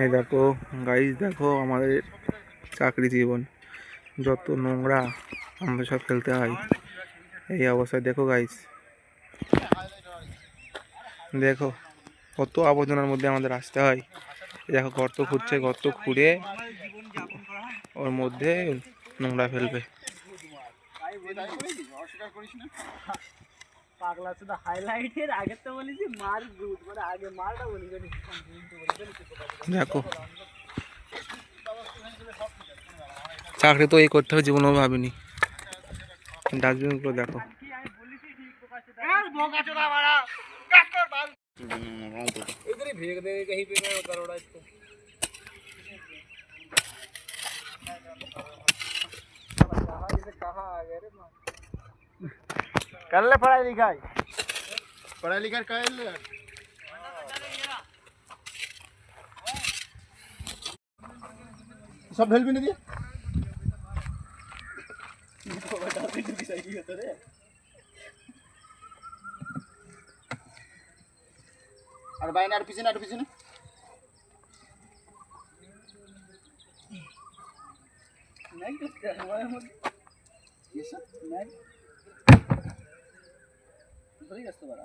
এই দেখো গাইস, দেখো আমাদের চাকরি জীবন, যত নোংরা আমাদের সব ফেলতে হয়। এই অবস্থায় দেখো গাইস, দেখো কত আবর্জনার মধ্যে আমাদের আসতে হয়। দেখো গর্ত খুঁড়ছে, গর্ত খুঁড়ে ওর মধ্যে নোংরা ফেলবে। পাগলা শুধু হাইলাইটের আগে তো বলেছি মার গুড, মানে আগে মারটা বলি দেখো চাকরি তো এই করতে হবে, জীবনেও ভাবিনি। ডাস্টবিনগুলো দেখো। कर ले पढ़ाई लिखाई कर ले। सब हेल्प नहीं दिया और बाइन और पीछे ना नहीं कुछ हमारे ये सब नहीं बड़ी रास्ता बड़ा